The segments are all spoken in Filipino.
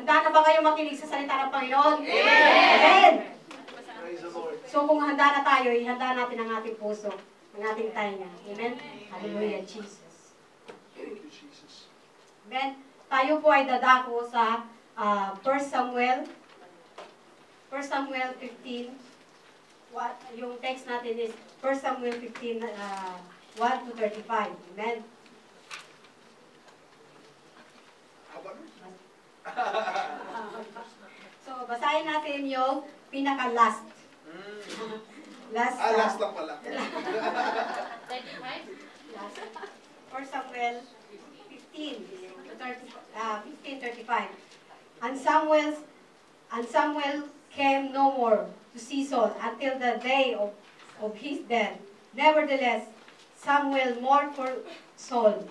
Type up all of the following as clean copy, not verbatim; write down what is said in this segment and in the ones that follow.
Handa na ba kayo makinig sa salita ng Panginoon? Amen! So kung handa na tayo, ihanda natin ang ating puso, ang ating tainga. Amen? Hallelujah, Jesus. Amen? Tayo po ay dadako sa 1 Samuel 15. Yung text natin is 1 Samuel 15, 1 to 35. Amen? So, basahin natin yung pinaka-last. Last lang pala. Last. 1 Samuel 15:35. And Samuel came no more to see Saul until the day of his death. Nevertheless, Samuel mourned for Saul.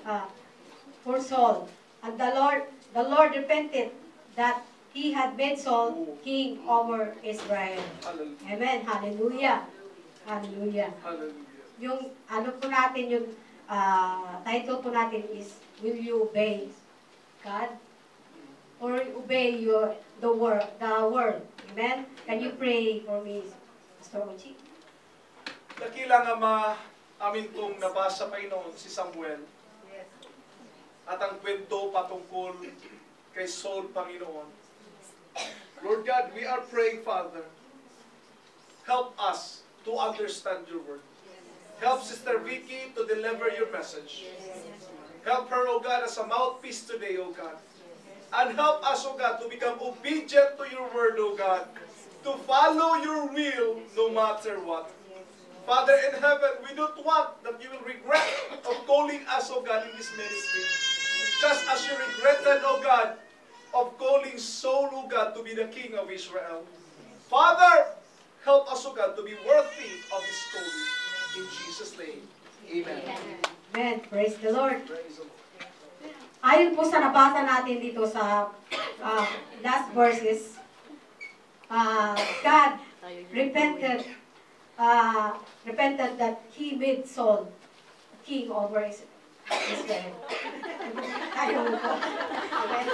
And the Lord repented that he had made Saul king over Israel. Amen. Hallelujah. Hallelujah. Yung ano po natin, yung title po natin is, will you obey God? Or obey the word? Amen? Can you pray for me, Pastor Ochi? Dakila nga amin kong nabasa pa noon si Samuel. At ang kwento patungkol kay Saul, Panginoon. Lord God, we are praying, Father, help us to understand your word. Help Sister Vicky to deliver your message. Help her, O God, as a mouthpiece today, O God. And help us, O God, to become obedient to your word, O God. To follow your will no matter what. Father in heaven, we don't want that you will regret of calling us, O God, in this ministry. Just as you regretted, O God, of calling Saul, O God, to be the king of Israel. Father, help us, O God, to be worthy of this calling. In Jesus' name, amen. Amen. Praise the Lord. Ayon po sa nabasa natin dito sa last verses, God repented that He made Saul king over Israel. Ayaw mo po. Amen.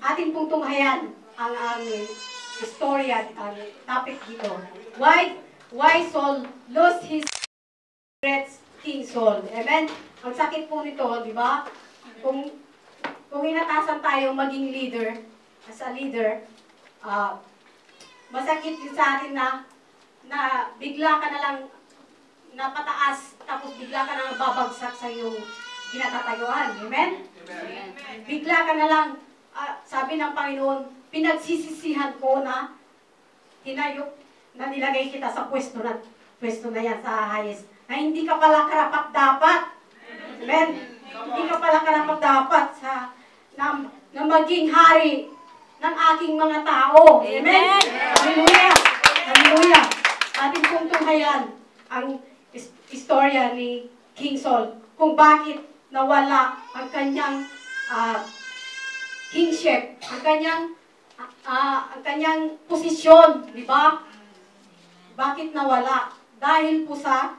Atin pong tunghayan ang aming istorya, ang topic dito. Why Saul lost his great King Saul. Amen? Ang sakit po nito, di ba? Kung inatasan tayo maging leader, as a leader, masakit din sa atin na bigla ka na lang napataas, tapos bigla ka na babagsak sa iyong kinatatayuan. Amen? Amen. Bigla ka na lang, sabi ng Panginoon, pinagsisisihan ko na hinayok na nilagay kita sa pwesto na yan, sa highest, na hindi ka pala karapat-dapat. Amen? Hindi ka pala karapat-dapat na maging hari ng aking mga tao. Amen? Hallelujah! Hallelujah! Ating pong tunghayan ang istorya ni King Saul, kung bakit nawala ang kanyang kingship, ang kanyang posisyon, di ba? Bakit nawala? Dahil po sa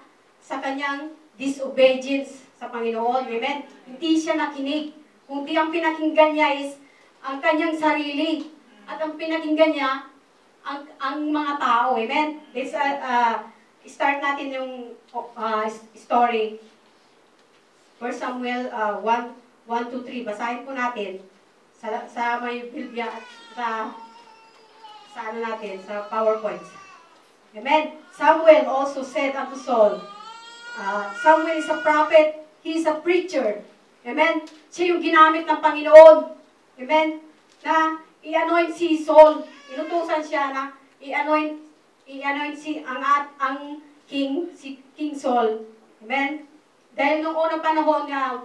kanyang disobedience sa Panginoon. Amen? Hindi siya nakinig. Kundi ang pinakinggan niya is ang kanyang sarili. At ang pinakinggan niya ang mga tao. Amen? Let's start natin yung story. 1 Samuel 1-3. Basahin po natin sa may Biblia at sa ano natin, sa PowerPoint. Amen. Samuel also said unto Saul, Samuel is a prophet, he is a preacher. Amen. Siya yung ginamit ng Panginoon. Amen. Na i-anoint si Saul. Inutusan siya na i-anoint si King Saul. Amen. Dahil noong unang panahon nga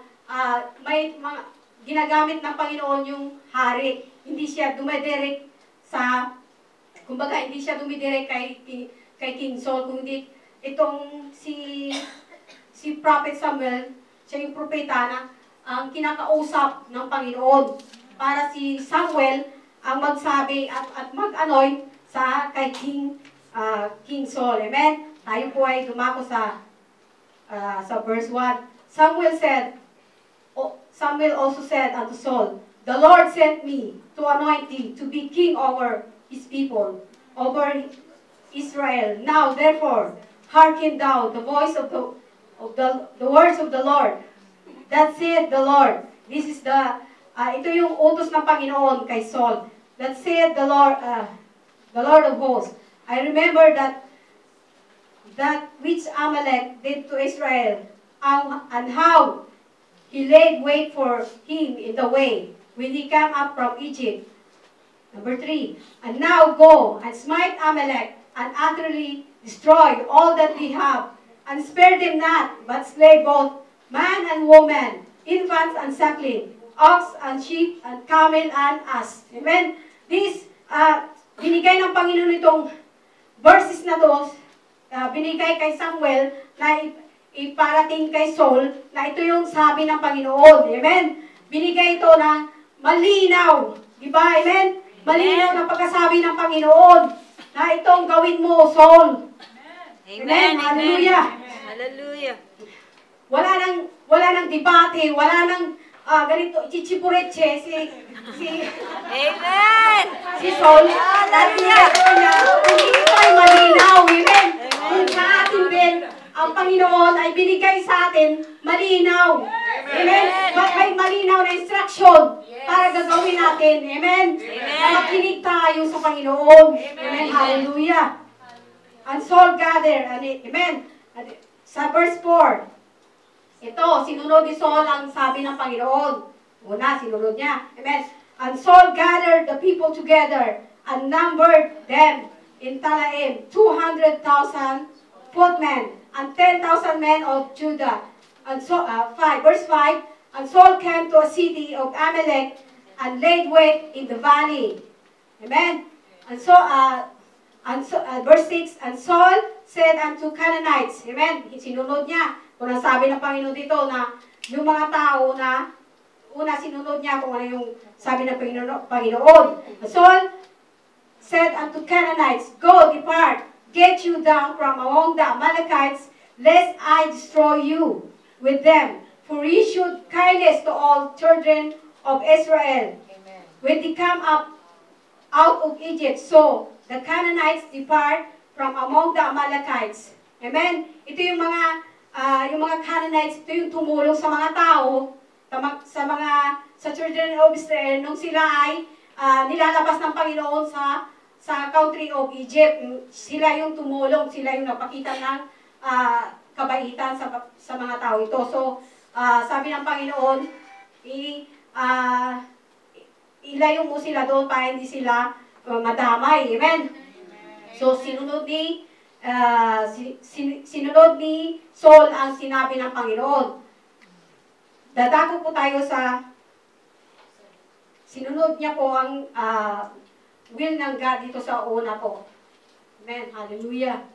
may mga ginagamit ng Panginoon yung hari. Hindi siya dumidirect kumbaga hindi siya dumidirect kay King Saul, kundi itong si Prophet Samuel, siya yung propeta na ang kinakausap ng Panginoon para si Samuel ang magsabi at mag-anoint kay King Saul. Amen? Tayo po ay dumako sa verse 1. Samuel also said unto Saul, The Lord sent me to anoint thee to be king over his people, over Israel. Now therefore, hearken thou the voice of the words of the Lord. That saith the Lord. This is ito yung utos ng Panginoon kay Saul. That saith the Lord of hosts. I remember that which Amalek did to Israel, and how he laid wait for him in the way when he came up from Egypt. Number 3, and now go and smite Amalek and utterly destroy all that we have, and spare them not, but slay both man and woman, infants and suckling, ox and sheep and camel and ass. Amen? This, binigay ng Panginoon itong verses na to, binigay kay Samuel na iparating kay Saul na ito yung sabi ng Panginoon. Amen? Binigay ito na malinaw. Diba? Amen? Malinaw na pagkasabi ng Panginoon na itong gawin mo, Saul. Amen? Hallelujah. Hallelujah. Wala nang debate, wala nang ganito, chichipureche, Amen. si Saul. Hallelujah. Hindi ito ay malinaw. Amen? Kung sa atin din, ang Panginoon ay binigay sa atin malinaw. Amen? May malinaw na instruction para gagawin natin. Amen? Na makinig tayo sa Panginoon. Amen? Hallelujah. And Saul gathered. Amen? Sa verse 4, ito, sinunod ni Saul ang sabi ng Panginoon. Una, sinunod niya. Amen? And Saul gathered the people together and numbered them in Telaim, 200,000 footmen and 10,000 men of Judah. And so, verse 5, and Saul came to a city of Amalek and laid wait in the valley. Amen? And so, verse 6, and Saul said unto Canaanites, amen, sinunod niya, kung ang sabi ng Panginoon dito na yung mga tao na una sinunod niya kung ano yung sabi ng Panginoon. Saul said unto Canaanites, Go, depart, get you down from among the Amalekites, lest I destroy you with them. For ye showed kindness to all children of Israel, amen, when they come up out of Egypt. So the Canaanites depart from among the Amalekites. Amen? Ito yung mga Canaanites, ito yung tumulong sa mga tao, sa children of Israel, nung sila ay nilalabas ng Panginoon sa country of Egypt. Sila yung tumulong, sila yung napakita ng kabaitan sa mga tao ito. So, sabi ng Panginoon, ilayo mo sila doon para hindi sila madamay. Amen? So, sinunod ni Saul ang sinabi ng Panginoon. Dadako po tayo sa sinunod niya po ang will ng God dito sa una po. Amen. Hallelujah.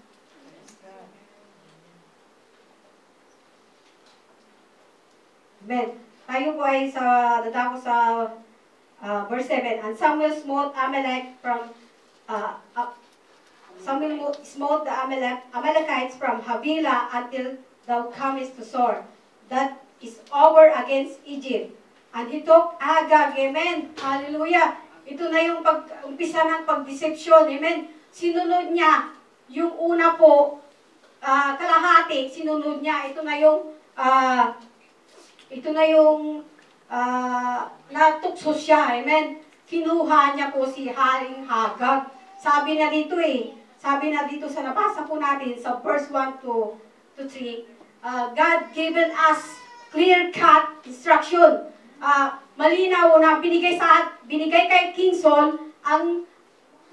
Amen. Tayo po ay dadako sa verse 7. And Samuel smote Amalek Samuel smote the Amalekites from Havilah until thou comest to Sor, that is over against Egypt. And he took Agag, amen, hallelujah. Ito na yung umpisa ng pagdeception, amen. Sinunod niya, yung una po, kalahati, sinunod niya. Ito na yung natukso siya, amen. Kinuha niya po si Haring Agag. Sabi na dito sa nabasa po natin sa verse 1 to 3, God given us clear-cut instruction. Malinaw na binigay kay King Saul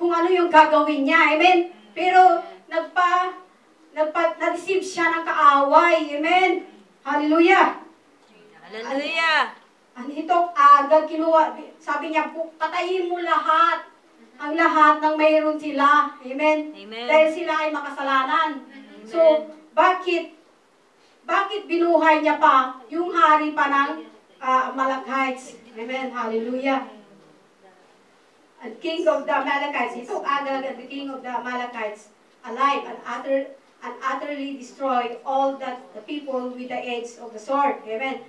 kung ano yung gagawin niya. Amen? Pero na-receive siya ng kaaway. Amen? Hallelujah! Hallelujah! And ito, agad kinuha, sabi niya, patayin mo lahat. Ang lahat ng mayroon sila. Amen? Amen. Dahil sila ay makasalanan. Amen. So, bakit binuhay niya pa yung hari pa ng Amalekites? Amen? Hallelujah. And king of the Amalekites, he took Agag, the king of the Amalekites, alive, and and utterly destroyed all that the people with the edge of the sword. Amen.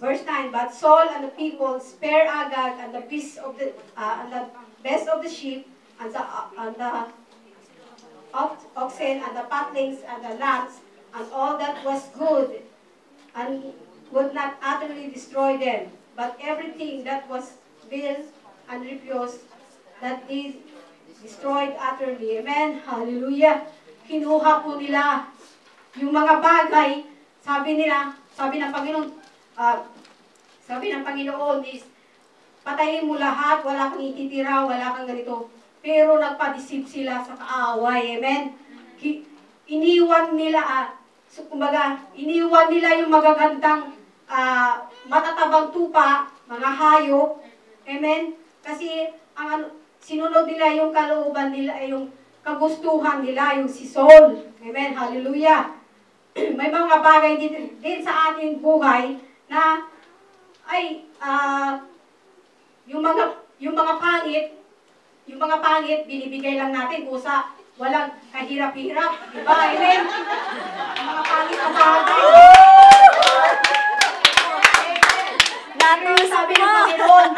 Verse 9, but Saul and the people spared Agag and the beasts of the best of the sheep and the oxen and the fatlings and the lambs and all that was good, and would not utterly destroy them, but everything that was built and refused, that they destroyed utterly. Amen. Hallelujah. Kinuha po nila yung mga bagay, sabi ng Panginoon is, patayin mo lahat, wala kang ititira, wala kang ganito. Pero nagpa-deceive sila sa kaaway. Amen. Iniwan nila, iniwan nila yung magagandang matatabang tupa, mga hayop. Amen. Kasi sinunod nila yung kalooban nila, yung kagustuhan nila, yung si Saul. Amen. Hallelujah. May mga bagay din sa ating buhay na yung mga pangit binibigay lang natin kusa walang kahirap-hirap, di ba? Amen. Yung mga pangit na bagay. Sabi ng Panginoon,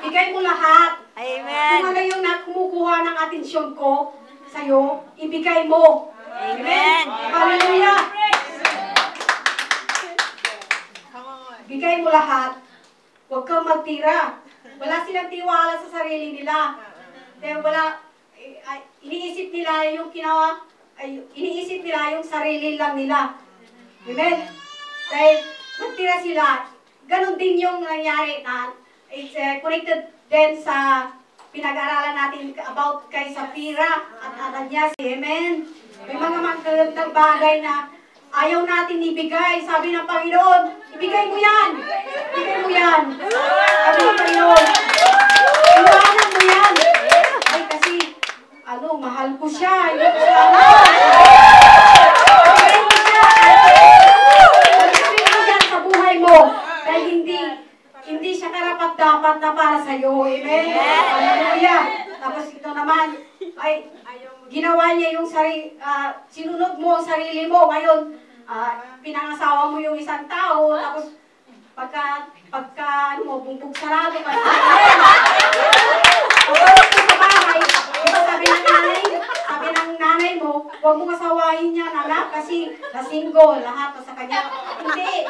bigay mo lahat. Amen. Kung ano yung kumukuha ng atensyon ko sa'yo, ibigay mo. Amen. Hallelujah. Bigay mo lahat. Huwag kang magtira. Wala silang tiwala sa sarili nila. Dahil iniisip nila yung sarili lang nila. Amen? Dahil magtira sila. Ganon din yung nangyari na it's connected din sa pinag-aralan natin about kay Sapphira at Ananias. Amen? May mga magagandang bagay na ayaw natin ibigay. Sabi ng Panginoon, ibigay mo yan. Ibigay mo yan. Sabi ng Panginoon, iwanan mo yan. Ay kasi, mahal ko siya. Hindi ko siya ibigay mo siya. Ibigay mo yan sa buhay mo. Dahil hindi siya karapat-dapat na para sa'yo. Amen? Hallelujah. Tapos ito naman, ginawa niya yung sinunod mo ang sarili mo. Ngayon, pinangasawa mo yung isang tao, tapos bumbog sarado ka na. Pagkakot mo sa bahay, diba sabi ng nanay mo, huwag mo kasawahin niya, anak, kasi na-single, lahat sa kanya.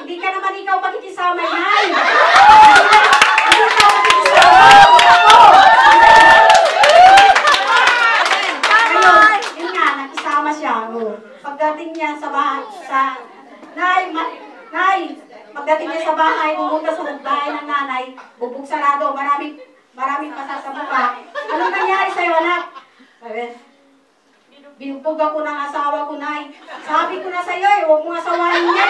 Hindi ka naman ikaw makikisama yan. Hindi ka makikisama. Nakisama siya. Pagdating niya sa bahay, pagdating niya sa bahay, pumunta sa bahay ng nanay, bubog sarado, maraming pasasabuka. Anong nangyari sa'yo, anak? Binugbog ako ng asawa ko, nay. Sabi ko na sa'yo, huwag mong asawahin niya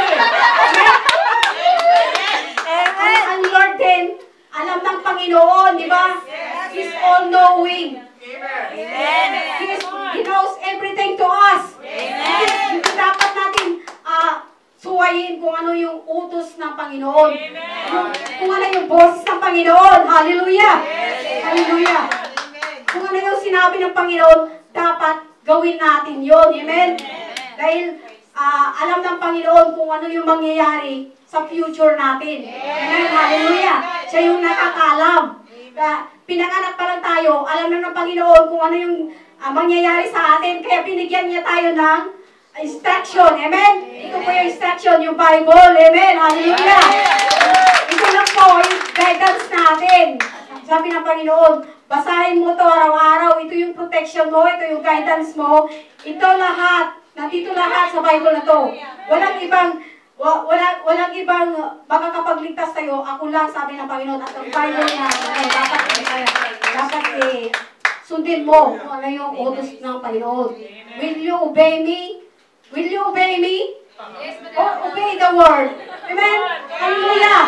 Ang Lord din, alam ng Panginoon, di ba? He's all-knowing. Amen. He knows everything to us. Amen. Hindi dapat natin suwayin kung ano yung utos ng Panginoon. Kung ano yung boses ng Panginoon. Hallelujah. Hallelujah. Kung ano yung sinabi ng Panginoon, dapat gawin natin yon. Amen. Dahil alam ng Panginoon kung ano yung mangyayari sa future natin. Amen. Hallelujah. Siya yung nakakalam. Pinanganak pa lang tayo, alam na ng Panginoon kung ano yung mangyayari sa atin. Kaya binigyan niya tayo ng instruction. Amen? Ito po yung instruction, yung Bible. Amen? Hallelujah! Ito lang po yung guidance natin. Sabi ng Panginoon, basahin mo to araw-araw. Ito yung protection mo, ito yung guidance mo. Ito lahat, nandito lahat sa Bible na to. Walang ibang makakapagligtas tayo. Ako lang, sabi ng Panginoon, at ang Bible na dapat sundin mo kung ano yung utos ng Panginoon. Will you obey me? Will you obey me? Or obey the word? Amen? Hallelujah!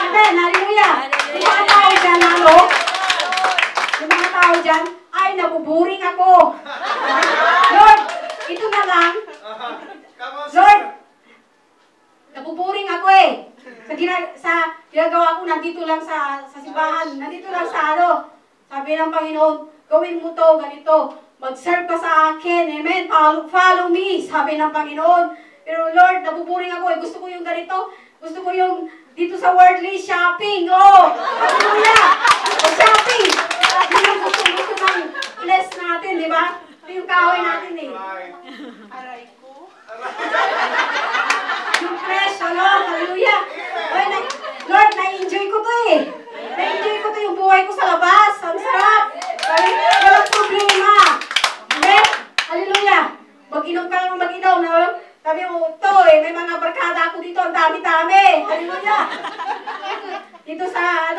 Amen? Hallelujah! Yung mga tao dyan, yung mga tao dyan, ay, nabuburing ako. Lord, ito na lang. Lord, nabuburing ako sa ginagawa ko, nandito lang sa simbahan, nandito lang sa Sabi ng Panginoon, gawin mo to, ganito. mag-serve ka sa akin. Amen. Follow me, sabi ng Panginoon. Pero Lord, nabuburing ako. Gusto ko yung ganito. Gusto ko yung dito sa worldly shopping. Oh, hallelujah. Shopping. Yun yung gusto ng bless natin, di ba? Ito yung kahoy natin eh. Aray ko. Yung fresh, hallelujah. Lord, na-enjoy ko to eh. Na-enjoy ko to yung buhay ko sa labas. Ang sarap. Walang problema. Amen? Hallelujah. Mag-inom ka lang mag-inom. Sabi mo, to eh, may mga barkada ako dito. Ang dami-dami. Hallelujah. Dito sa,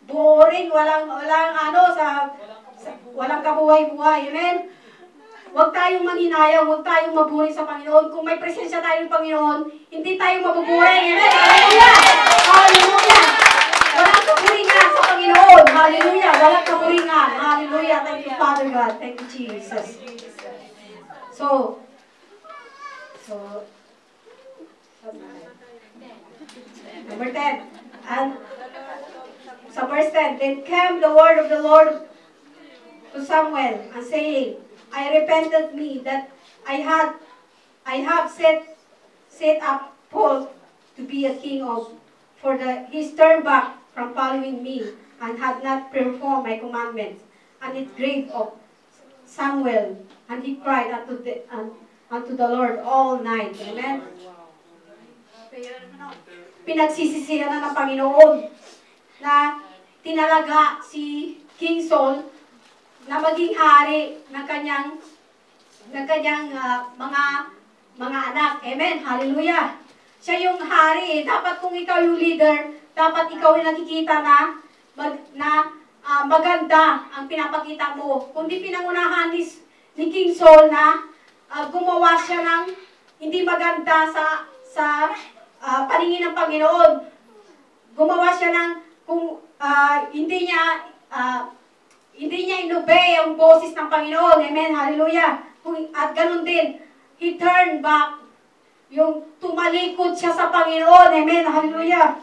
boring. Walang walang kabuhay-buhay. Amen? Huwag tayong manghinayang, huwag tayong mabuhay sa Panginoon. Kung may presensya tayo ng Panginoon, hindi tayo mabubuhay. Amen? Hallelujah! Hallelujah! Walang kaburingan sa Panginoon. Hallelujah! Walang kaburingan. Hallelujah! Thank you, Father God. Thank you, Jesus. So, number 10. And sa verse 10, then came the word of the Lord to Samuel, and saying, I repented me that I have set up Paul to be a king for he turned back from following me and had not performed my commandments. And it grieved of Samuel, and he cried unto the Lord all night. Amen. Pinagsisisihan na ng Panginoon na tinalaga si King Saul na maging hari ng kanyang mga anak. Amen. Hallelujah. Siya yung hari. Dapat kung ikaw yung leader, dapat ikaw yung nakikita na maganda ang pinapakita mo. Kundi pinangunahan ni King Saul na gumawa siya ng hindi maganda sa paningin ng Panginoon. Gumawa siya ng kung hindi niya inobey ang boses ng Panginoon. Amen. Hallelujah. At ganun din, he turned back. Yung tumalikod siya sa Panginoon. Amen. Hallelujah.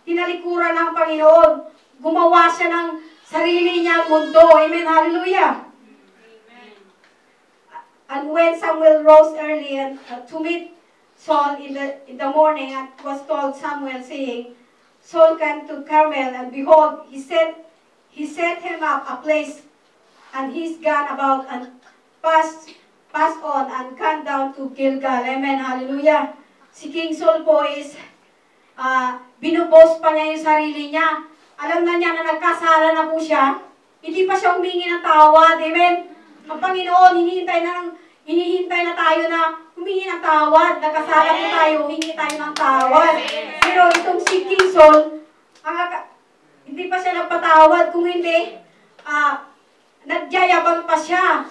Tinalikuran ng Panginoon. Gumawa siya ng sarili niyang mundo. Amen. Hallelujah. And when Samuel rose early to meet Saul in the morning, and was told Samuel, saying, Saul came to Carmel, and behold, he set him up a place, and he's gone about and passed on and gone down to Gilgal. Amen. Hallelujah. Si King Saul po is binubos pa niya yung sarili niya. Alam na niya na nagkasala na po siya. Hindi pa siya humingi ng tawad. Amen. Ang Panginoon, hinihintay na tayo na humingi ng tawad. Nagkasala po tayo, hingi tayo ng tawad. Pero itong si King Saul, hindi pa siya nagpatawad. Kung hindi, nagyayabang pa siya.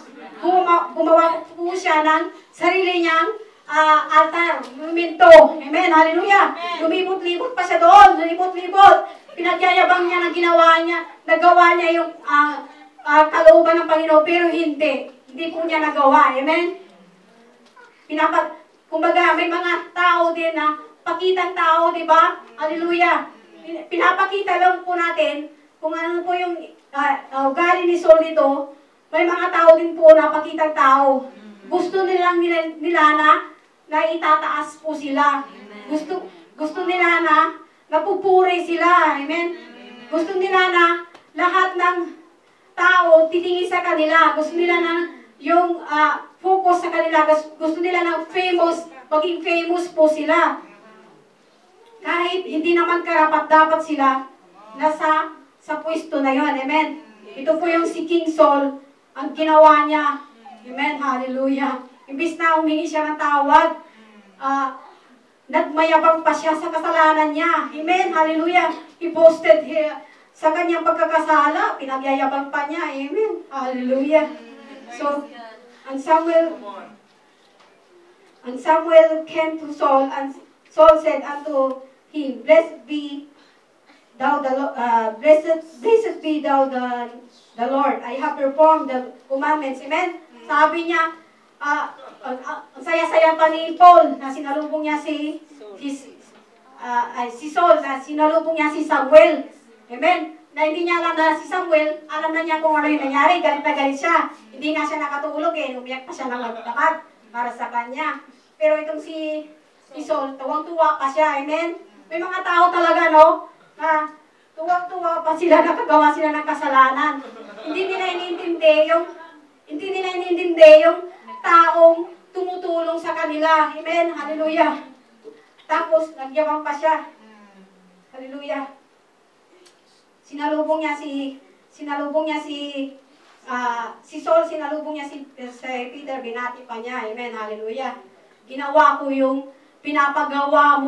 Gumawa po siya ng sarili niyang altar, monumento. Amen. Hallelujah. Lumibot-libot pa siya doon. Lumibot-libot. Pinagyayabang niya na nagawa niya yung kalooban ng Panginoon, pero hindi. Hindi po niya nagawa. Amen. Kumbaga, may mga tao din na pakitang tao, di ba? Hallelujah. Pinapakita lang po natin kung ano po yung ugali ni Saul dito. May mga tao din po na pakitang tao. Gusto nila na itataas po sila. Gusto nila na napupuri sila. Amen. Gusto nila na lahat ng tao titingin sa kanila. Gusto nila na yung focus sa kanila. Gusto nila na maging famous po sila. Kahit hindi naman karapat-dapat sila nasa sa pwesto na yon. Amen. Ito po yung si King Saul, ang ginawa niya. Amen. Hallelujah. Imbis na humingi siya ng tawad, nagmayabang pa siya sa kasalanan niya. Amen. Hallelujah. He boasted sa kanyang pagkakasala, pinagyayabang pa niya. Amen. Hallelujah. So, and Samuel came to Saul, and Saul said unto him, Blessed be thou the Lord. I have performed the commandments. Amen. Sabi niya, ang saya-saya pa ni Paul na sinalubong niya si Saul, na sinalubong niya si Samuel. Amen. na hindi niya alam na si Samuel, alam na niya kung ano yung nangyari, galit na galit siya. Hindi nga siya nakatulog umiyak pa siya ng maglakad para sa kanya. Pero itong si Saul, tuwang-tuwa pa siya, amen? May mga tao talaga, no, na tuwang-tuwa pa sila, nakagawa sila ng kasalanan. Hindi nila inintindi yung taong tumutulong sa kanila, amen? Hallelujah. Tapos, nagyawang pa siya. Hallelujah. Sinalubong niya si Saul, sinalubong niya si Peter, binati pa niya. Amen, hallelujah. Ginawa ko yung pinapagawa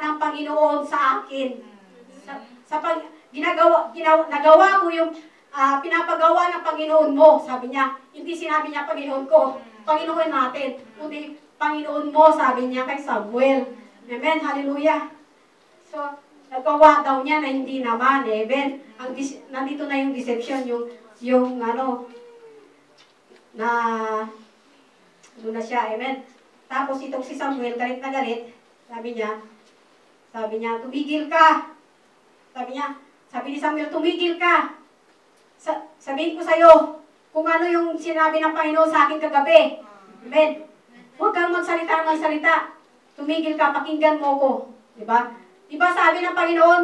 ng Panginoon sa akin. Nagawa ko yung pinapagawa ng Panginoon mo, sabi niya. Hindi sinabi niya Panginoon ko, Panginoon natin, kundi Panginoon mo, sabi niya kay Samuel. Amen, hallelujah. So, nagawa daw niya na hindi naman, amen. Nandito na yung deception, yung ano na siya, amen. Tapos itong si Samuel, galit na galit, sabi niya, tumigil ka. Sabi ni Samuel, tumigil ka. Sabihin ko sa'yo, kung ano yung sinabi ng Panginoon sa akin kagabi. Amen. Huwag kang magsalita. Tumigil ka, pakinggan mo ko. Diba? Diba sabi ng Panginoon,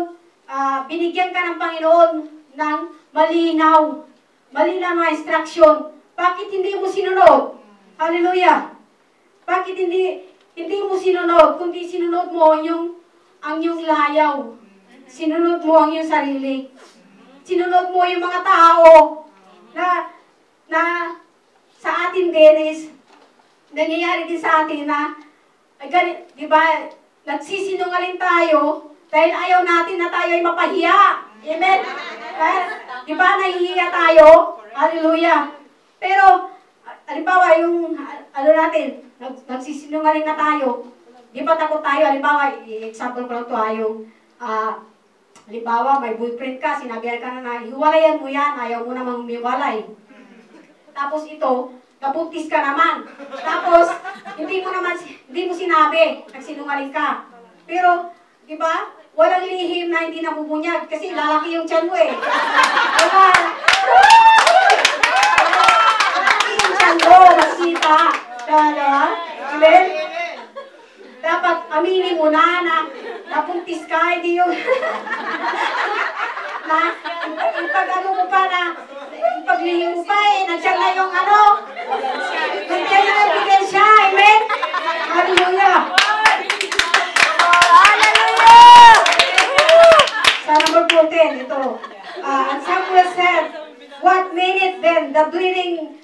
binigyan ka ng Panginoon ng malinaw na instruction. Bakit hindi mo sinunod? Hallelujah! Bakit hindi mo sinunod? Kundi sinunod mo ang iyong layaw. Sinunod mo ang iyong sarili. Sinunod mo yung mga tao na sa atin din is nangyayari din sa atin na di ba, nagsisinungaling tayo dahil ayaw natin na tayo ay mapahiya. Amen? Di ba, nahihiya tayo? Hallelujah. Pero, halimbawa, yung, nagsisinungaling na tayo, di ba takot tayo? Halimbawa, example ko lang ito, halimbawa, may boyfriend ka, sinabihan ka na hiwalayan mo yan, ayaw mo namang humiwalay. Tapos ito, nabuntis ka naman. Tapos, hindi mo sinabi, nagsinungaling ka. Pero, di ba, walang lihim na hindi nabubunyag kasi lalaki yung tiyan mo eh. Lalaki yung tiyan mo, nakita. Amen? Dapat aminin mo na nabuntis ka, hindi yung ipag-ano mo pa ipaglihim mo pa nandiyan na yung nandiyan na yung ebidensya, amen? Hallelujah! Hallelujah! Sa number 14, ito. And Samuel said, what minute then the bleating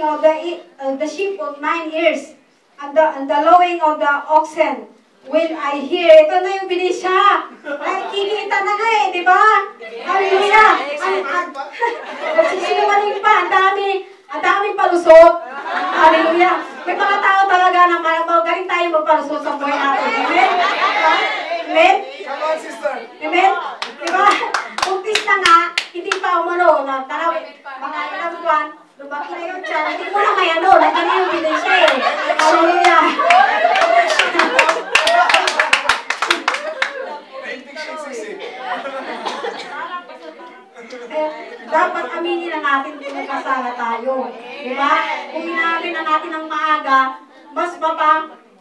of the sheep of 9 ears and the lowing of the oxen will I hear. Ito na yung binisya. Ay, kikita na nga di ba? Hallelujah! Nagsisinungaling pa, ang daming palusot. Hallelujah! May mga tao talaga na magaling tayo magpalusot sa buhay natin. Amen? Amen? Amen? Diba? Buntis na nga, hindi pa mga ilang buwan, lumaki na yung tiyan, hindi mo na kaya nandiyan na yung binisya eh. Hallelujah! Dapat aminin na natin kung nagkasala tayo. Diba? Kung inamin na natin ng maaga, mas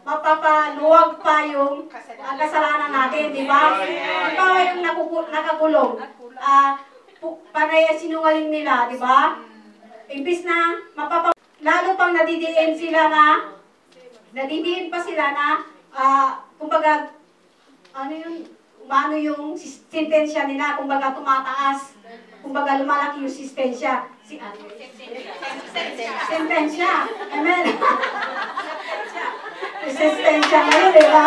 mapapaluwag pa yung kasalanan natin. Diba? Diba yung nakakulong? Panay sinungaling nila, diba? Imbis na lalo pang nadidiin pa sila na kumbaga umano yung sentensya nila, kumbaga tumataas, kumbaga lumalaki yung sentensya. Sentensya. Amen. Sentensya na yun, diba?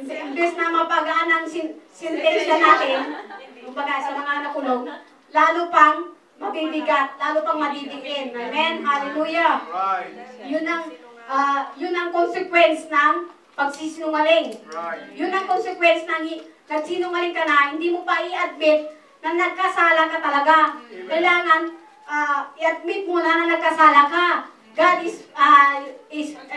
Imbes na mapagaan ang sentensya natin, kumbaga sa mga nakulong, lalo pang mabibigat, lalo pang madidiin. Amen? Hallelujah. Yun ang consequence ng pagsisinungaling. Yun ang consequence ng nagsinungaling ka na, hindi mo pa i-admit na nagkasala ka talaga. Kailangan i-admit mo na nagkasala ka. God is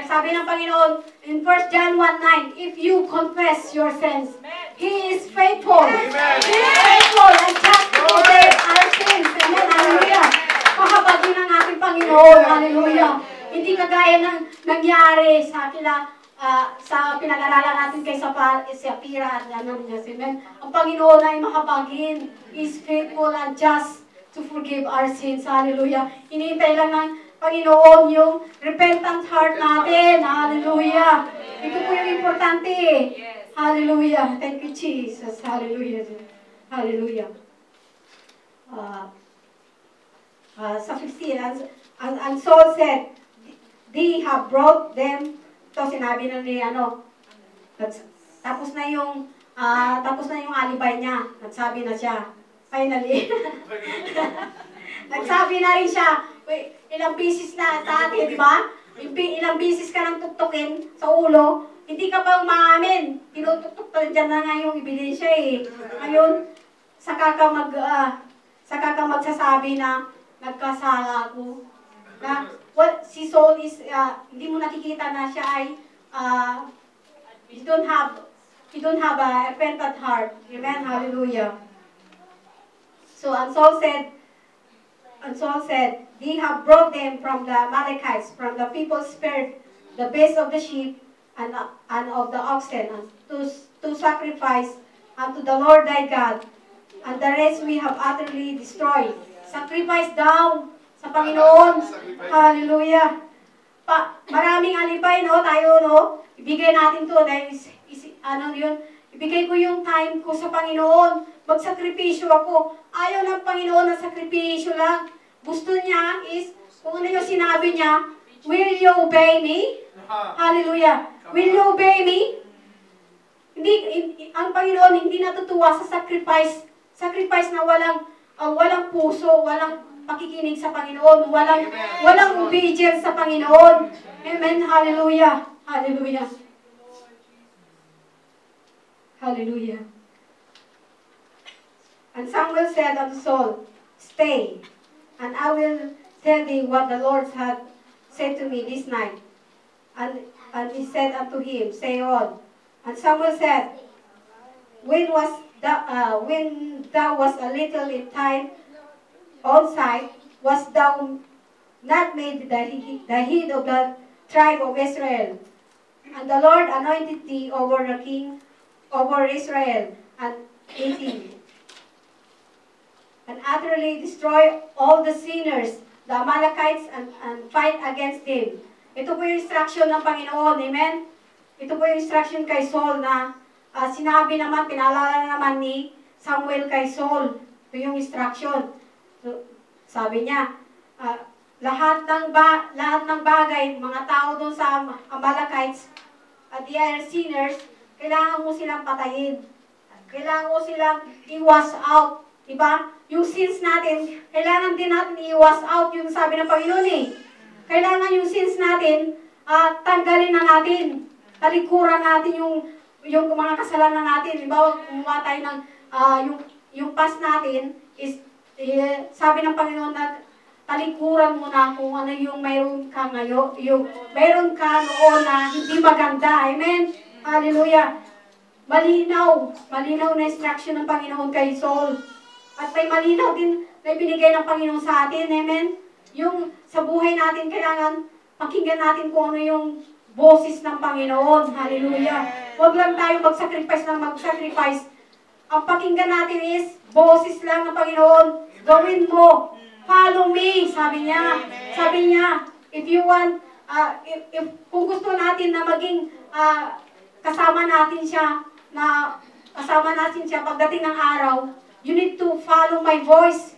sabi ng Panginoon, in in 1 John 1:9, if you confess your sins, He is faithful. Amen. He is faithful and just to forgive our sins. Amen. Hallelujah. Mahabagin ang ating Panginoon. Hallelujah. Hindi kagaya ng nangyari sa sa pinag-aralan natin kay Sapphira at Ananias. Amen. Ang Panginoon ay mahabagin. He is faithful and just to forgive our sins. Hallelujah. Hinihintay lang ng Panginoon yung repentant heart natin. Hallelujah. Ito po yung importante. Hallelujah. Thank you, Jesus. Hallelujah. Hallelujah. Sa 15, and Saul said, they have brought them, ito sinabi na ni tapos na yung alibay niya. Nagsabi na siya. Finally. Nagsabi na rin siya. Ilang bisis na sa atin, di ba? Ilang bisis ka nang tuktukin sa ulo, hindi ka pa umaamin. Tinutuktok pa dyan na nga yung ebidensya eh. Ngayon, saka ka magsasabi na nagkasala ako. Na, si Saul is, hindi mo nakikita na siya ay, he don't have a repentant heart. Amen? Hallelujah. So, and Saul said, they have brought them from the Amalekites, from the people spared the base of the sheep and of the oxen, and to sacrifice unto the Lord thy God, and the rest we have utterly destroyed. Sacrifice daw sa Panginoon. Hallelujah. Maraming alibay, no? Tayo, no? Ibigay natin to dahil ibigay ko yung time ko sa Panginoon. Magsakripisyo ako. Ayaw ng Panginoon na sakripisyo lang. Gusto niya is, kung ano yung sinabi niya, will you obey me? Hallelujah. Will you obey me? Ang Panginoon hindi natutuwa sa sacrifice. Sacrifice na walang puso, walang pakikinig sa Panginoon, walang obedience sa Panginoon. Amen. Hallelujah. Hallelujah. Hallelujah. And Samuel said unto Saul, stay, and I will tell thee what the Lord hath said to me this night. And he said unto him, say on. And Samuel said, when thou was a little in time on side, was thou not made the head of the tribe of Israel? And the Lord anointed thee over the king over Israel, and 18. And utterly destroy all the sinners, the Amalekites, and fight against them. Ito po yung instruction ng Panginoon. Amen? Ito po yung instruction kay Saul na sinabi naman, pinaalala naman ni Samuel kay Saul. Ito yung instruction. So, sabi niya, lahat ng bagay, mga tao doon sa Amalekites, at the other sinners, kailangan mo silang patayin. Kailangan mo silang i-wash out. Diba? Yung sins natin, kailangan din natin i-wash out yung sabi ng Panginoon eh. Kailangan yung sins natin, tanggalin na natin. Talikuran natin yung mga kasalanan natin. Diba? Kumuha tayo ng, yung past natin is, sabi ng Panginoon na talikuran mo na kung ano yung mayroon ka ngayon, yung mayroon ka noon na hindi maganda. Amen? Hallelujah. Malinaw na instruction ng Panginoon kay Saul. At may malinaw din na binigay ng Panginoon sa atin. Amen? Yung sa buhay natin, kailangan pakinggan natin kung ano yung boses ng Panginoon. Hallelujah. Huwag lang tayo mag-sacrifice. Ang pakinggan natin is, boses lang ng Panginoon. Gawin mo. Follow me, sabi niya. Sabi niya, if you want, kung gusto natin na maging kasama natin siya pagdating ng araw, you need to follow my voice.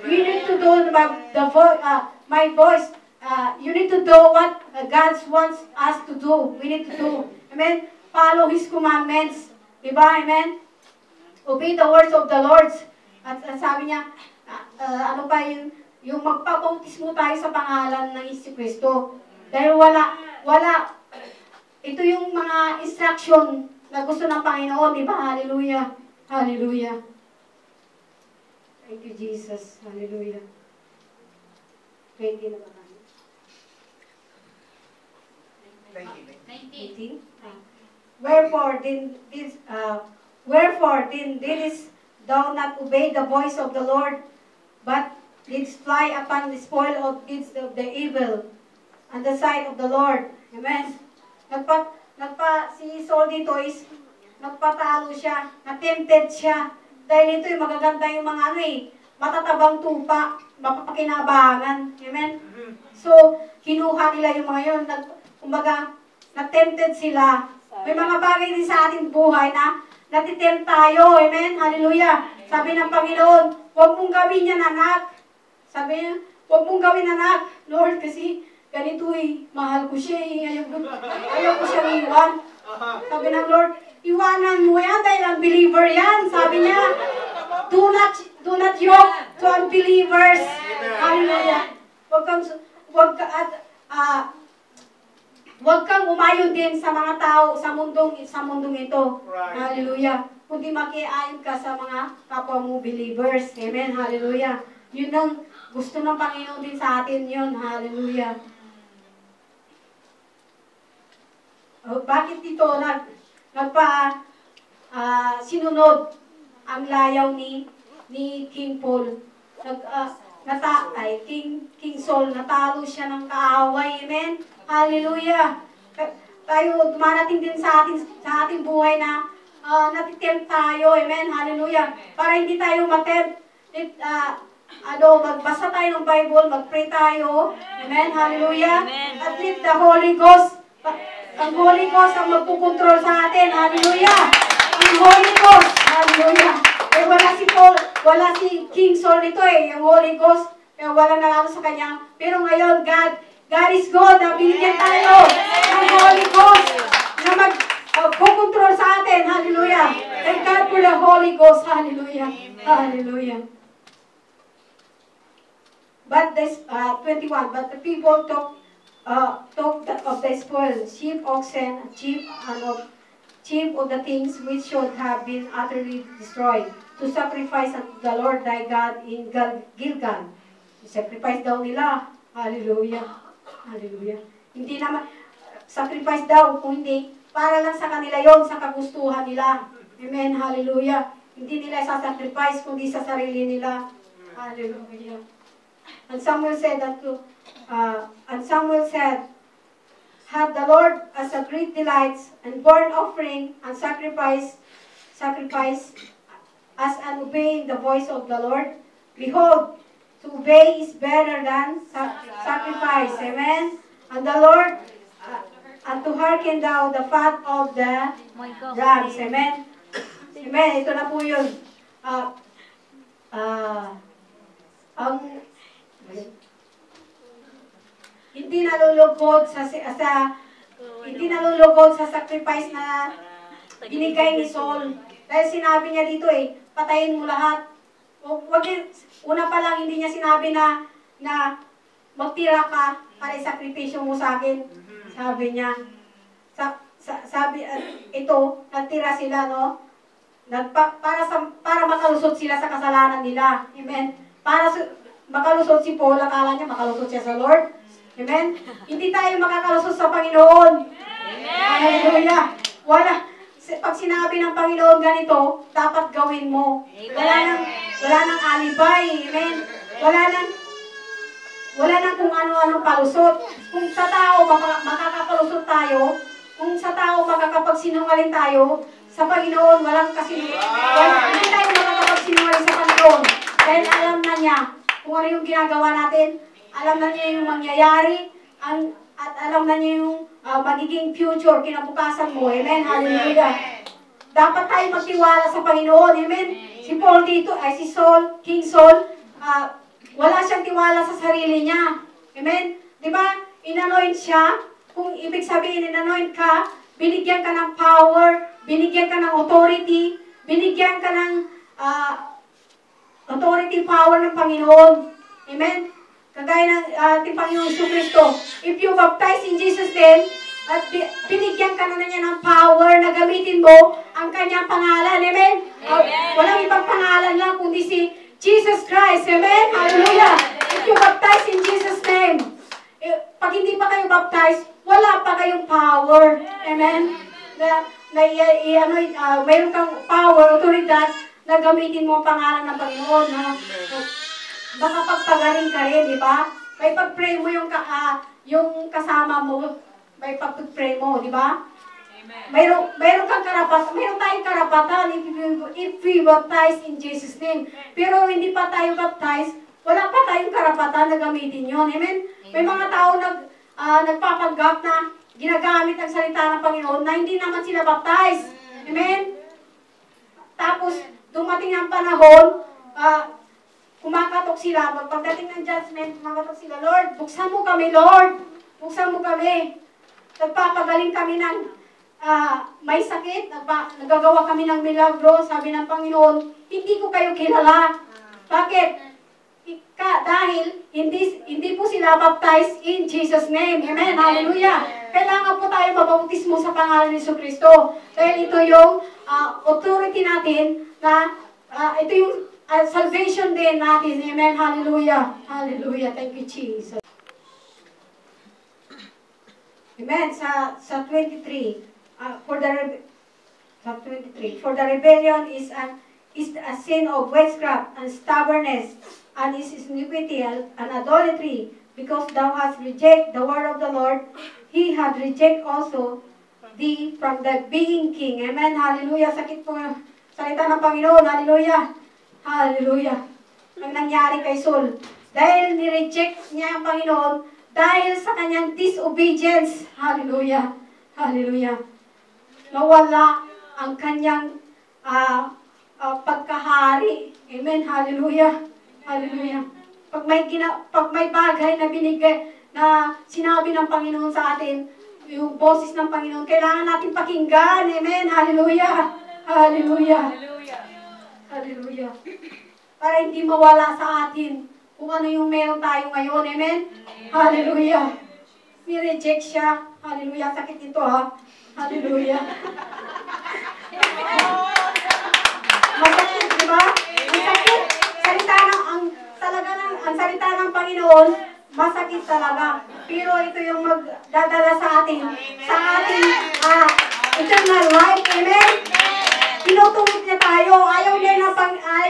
You need to do my voice. You need to do what God wants us to do. We need to do. Amen? Follow His commandments. Diba? Amen? Obey the words of the Lord. At sabi niya, yung magpabautismo tayo sa pangalan ng Jesucristo. Dahil ito yung mga instruction na gusto ng Panginoon. Diba? Hallelujah. Hallelujah. Thank you, Jesus. Hallelujah. 20 na ba tayo? 19. 18. Wherefore then didst thou not obey the voice of the Lord, but didst fly upon the spoil of deeds of the evil, on the side of the Lord. Amen. Si Saul dito is, nagpatalo siya, na-tempted siya. Dahil ito yung magaganda yung mga matatabang tupa, mapapakinabangan. Amen. So, kinuha nila yung mga yun. Kumbaga, na-tempted sila. May mga bagay din sa ating buhay na natitempt tayo. Amen. Hallelujah. Sabi ng Panginoon, huwag mong gawin yan, anak. Sabi niya, huwag mong gawin, anak. Lord, kasi ganito mahal ko siya ayaw ko siya iwan. Sabi ng Lord, iwanan mo yan dahil unbeliever yan. Sabi niya, do not yoke to unbelievers. Hallelujah. Huwag kang umayon din sa mga tao sa mundong ito. Right. Hallelujah. Kundi makiayon ka sa mga kapwa mo believers. Amen. Hallelujah. Yun ang gusto ng Panginoon din sa atin yun. Hallelujah. Bakit dito sinunod ang layaw ni King Paul? King Saul, natalo siya ng kaaway. Amen. Hallelujah. Tayo, dumarating din sa ating buhay na natitempt tayo. Amen. Hallelujah. Para hindi tayo matempt. Magbasa tayo ng Bible, mag-pray tayo. Amen. Hallelujah. At let the Holy Ghost, ang Holy Ghost ang magpukontrol sa atin. Hallelujah. Ang Holy Ghost. Hallelujah. Wala si King Saul nito yung Holy Ghost. Walang nalalo sa kanya. Pero ngayon, God is good. Binigyan tayo ng Holy Ghost na magpukontrol sa atin. Hallelujah. Thank God for the Holy Ghost. Hallelujah. Hallelujah. But this 21. But the people took of the spoil, sheep, oxen, chief of the things which should have been utterly destroyed, to sacrifice unto the Lord thy God in Gilgal. Sacrifice daw nila. Hallelujah. Hallelujah. Hindi naman, sacrifice daw, kung hindi, para lang sa kanila yon, sa kagustuhan nila. Amen. Hallelujah. Hindi nila sasacrifice, kundi sa sarili nila. Hallelujah. And Samuel said, had the Lord as a great delight and burnt offering and sacrifice as an obeying the voice of the Lord? Behold, to obey is better than sacrifice. Amen. And the Lord, and to hearken thou the fat of the rams. Amen. Amen. Ito na po yun. Hindi nalulugod sa sacrifice na binigay ni Saul. Dahil sinabi niya dito patayin mo lahat. Una pa lang hindi niya sinabi na magtira ka para isakripisyo mo sa akin. Sabi niya. Nagtira sila, no? Para makalusot sila sa kasalanan nila. Amen. Para makalusot si Paul, akala niya makalusot siya sa Lord. Amen? Hindi tayo makakalusot sa Panginoon. Amen. Hallelujah. Pag sinabi ng Panginoon ganito, dapat gawin mo. Wala nang alibay. Amen. Wala nang kung ano-anong palusot. Kung sa tao makakapalusot tayo, kung sa tao makakapagsinungaling tayo, sa Panginoon walang kasinungaling. Hindi tayo makakapagsinungaling sa Panginoon. Dahil alam na niya kung ano yung ginagawa natin. Alam na niya yung mangyayari, at alam na niya yung magiging future, kinabukasan mo. Amen? Hallelujah. Dapat tayo magtiwala sa Panginoon. Amen? Si Paul dito, si Saul, King Saul, wala siyang tiwala sa sarili niya. Amen? Diba? Inanoint siya. Kung ibig sabihin, inanoint ka, binigyan ka ng power, binigyan ka ng authority, binigyan ka ng authority, power ng Panginoon. Amen? Kagaya ng ating Panginoon Kristo. If you baptize in Jesus' name, at binigyan ka na niya ng power na gamitin mo ang kanyang pangalan. Amen? Walang ibang pangalan lang kundi si Jesus Christ. Amen? Hallelujah! If you baptize in Jesus' name, Pag hindi pa kayo baptized, wala pa kayong power. Amen? Mayroon kang power, otoridad, na gamitin mo ang pangalan ng Panginoon. Ha? Baka pagpagaling ka rin, di ba? May pag-pray mo yung kasama mo, may pag-pray mo, di ba? Mayroon kang karapatan, mayroon tayong karapatan if we baptize in Jesus' name. Pero hindi pa tayo baptized, wala pa tayong karapatan na gamitin yun. Amen? May mga tao nagpapanggap na ginagamit ang salita ng Panginoon na hindi naman sila baptized. Amen? Tapos, dumating ang panahon, kumakatok sila, pagdating ng judgment, kumakatok sila, Lord, buksan mo kami, Lord. Buksan mo kami. Nagpapagaling kami ng may sakit, nagagawa kami ng milagro, sabi ng Panginoon, hindi ko kayo kilala. Bakit? Dahil hindi po sila baptized in Jesus' name. Amen. Hallelujah. Kailangan po tayo mabautismo sa pangalan ni Jesucristo. Dahil ito yung authority natin na ito yung salvation din natin. Amen. Hallelujah. Hallelujah. Thank you, Jesus. Amen. Sa 23, for the rebellion is a sin of witchcraft and stubbornness, and is iniquity and idolatry, because thou hast rejected the word of the Lord, he had rejected also thee from the being king. Amen. Hallelujah. Sakit po yung salita ng Panginoon. Hallelujah. Hallelujah. Ang nangyari kay Saul, dahil ni-reject niya ang Panginoon, dahil sa kanyang disobedience. Hallelujah. Hallelujah. Nawala ang kanyang pagkahari. Amen. Hallelujah. Hallelujah. Pag may bagay na binigay, na sinabi ng Panginoon sa atin, yung boses ng Panginoon, kailangan natin pakinggan. Amen. Hallelujah. Hallelujah. Hallelujah. Para hindi mawala sa atin kung ano yung meron tayo ngayon. Amen. Hallelujah. Ni-reject siya. Hallelujah. Sakit ito, ha. Hallelujah. Masakit, di ba? Masakit. Ang salita ng Panginoon, masakit talaga. Pero ito yung magdadala sa ating eternal life. Amen? Tinutungit niya tayo. Ayaw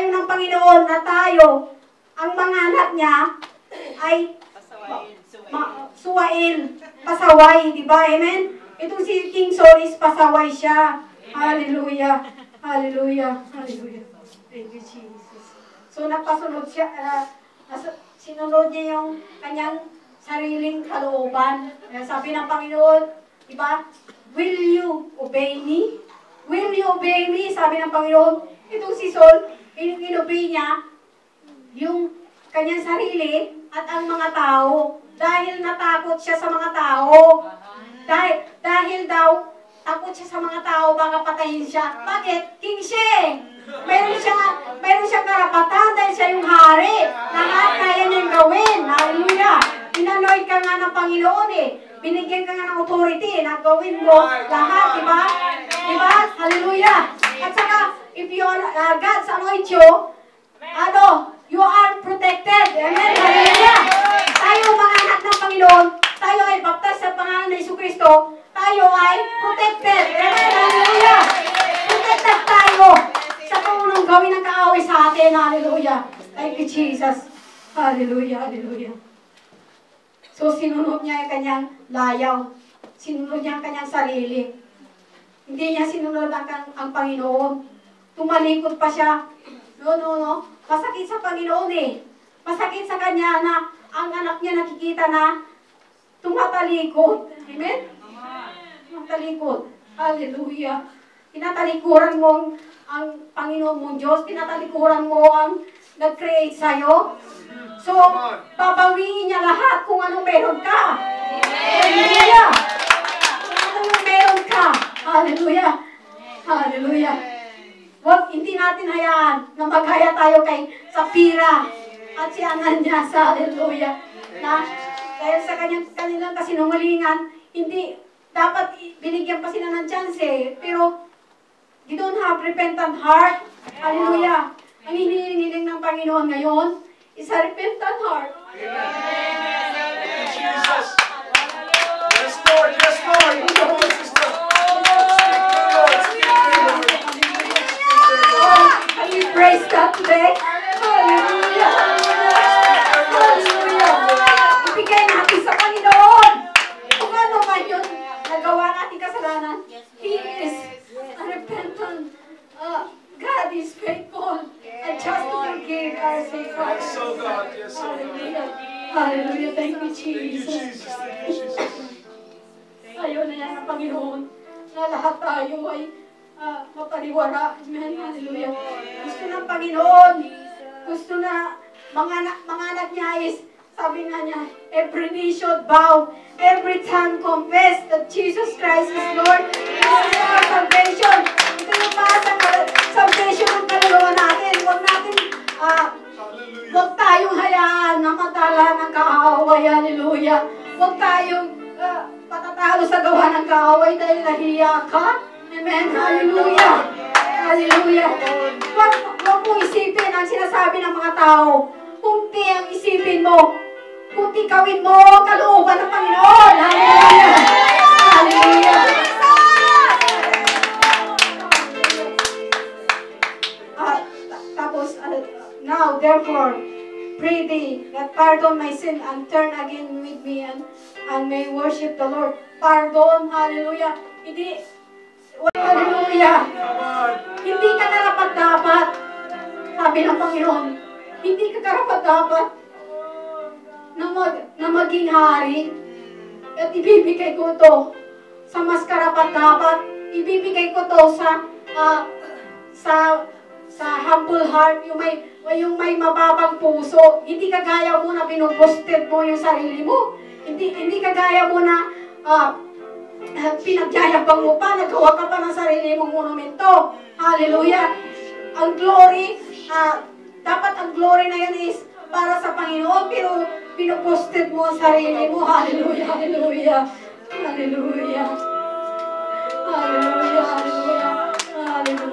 ng Panginoon na tayo, ang mga anak niya, ay suwain, pasaway, di ba? Amen? Itong si King Saul is pasaway siya. Hallelujah. Hallelujah. Hallelujah. Thank you, Jesus. So, nagpasunod siya, sinunod niya yung kanyang sariling kalooban. Sabi ng Panginoon, di ba? Will you obey me? Will you obey me? Sabi ng Panginoon. Itong si Saul, inobey niya yung kanyang sarili at ang mga tao. Dahil natakot siya sa mga tao. Dahil daw, takot siya sa mga tao, baka patayin siya. Bakit? King siya. Mayroon siyang karapatan dahil siya yung hari. Lahat kaya niyang gawin. Hallelujah. Inanoid ka nga ng Panginoon eh. Binigyan ka nga ng authority na gawin mo lahat, di ba? Di ba? Hallelujah. At saka, if you are God's anoint you, you are protected. Amen. Hallelujah. Tayo mga anak ng Panginoon, tayo ay baptized sa pangalan ng Jesucristo, tayo ay protected. Amen. Hallelujah. Protected tayo sa kung anong gawin ng kaaway sa atin. Hallelujah. Thank you, Jesus. Hallelujah. Hallelujah. So, sinunod niya yung kanyang layaw. Sinunod niya ang kanyang sarili. Hindi niya sinunod ang Panginoon. Tumalikod pa siya. No. Masakit sa Panginoon eh. Masakit sa kanya na ang anak niya nakikita na tumatalikod. Amen? Tumatalikod. Hallelujah. Tinatalikuran mo ang Panginoon mong Diyos. Tinatalikuran mo ang nag-create sa'yo. So, babawiin niya lahat kung anong meron ka. Hallelujah. Kung anong meron ka. Hallelujah. Hallelujah. Hindi natin hayaan na maghaya tayo kay Sapphira at si Ananias. Hallelujah. Dahil sa kanilang kasinungalingan, hindi, dapat binigyan pa sila ng chance eh. Pero, you don't have repentant heart. Hallelujah. Ang hinihiling ng Panginoon ngayon is a repentant heart. Jesus. Yes, Lord. Yes, Lord. Come on, sister. Speak to the Lord. Oh, can we praise God today? Hallelujah! Hallelujah! Ibigay natin sa Panginoon. Kung ano man yun, nagawa natin kasalanan. He is a repentant. God is faithful and just to forgive our sins. Yes, so God. Yes, so God. Hallelujah. Hallelujah. Thank you, Thank you, Jesus. Jesus. Thank you, Jesus. Ayaw na yan ng Panginoon na lahat tayo ay mapariwara. Amen. Hallelujah. Gusto ng Panginoon. Gusto na mga anak niya is, sabi nga niya, every knee should bow, every tongue confess that Jesus Christ is Lord. This is our salvation. Ito yung salvation ng kaluluwa natin. Huwag tayong hayaan na matala ng kaaway. Hallelujah. Huwag tayong patatalo sa gawa ng kaaway dahil nahiya ka. Amen. Hallelujah. Hallelujah. Huwag mong isipin ang sinasabi ng mga tao. Kunti ang isipin mo. Kunti gawin mo kalooban ng Panginoon. Hallelujah. Hallelujah. Tapos, now, therefore, pray thee that pardon my sin and turn again with me and may worship the Lord. Pardon. Hallelujah. Hallelujah. Hindi ka karapat-dapat. Sabi ng Panginoon, hindi ka karapat-dapat na maging hari. At ibibigay ko to sa mas karapat-dapat. Ibibigay ko to sa humble heart, yung may mababang puso. Hindi kagaya mo na pinupusted mo yung sarili mo. Hindi kagaya mo na pinagyayabang mo pa, nagawa ka pa ng sarili mong monumento. Hallelujah. Ang glory, dapat ang glory na yan is para sa Panginoon, pero pinupusted mo ang sarili mo. Hallelujah, hallelujah, hallelujah, hallelujah, hallelujah, hallelujah.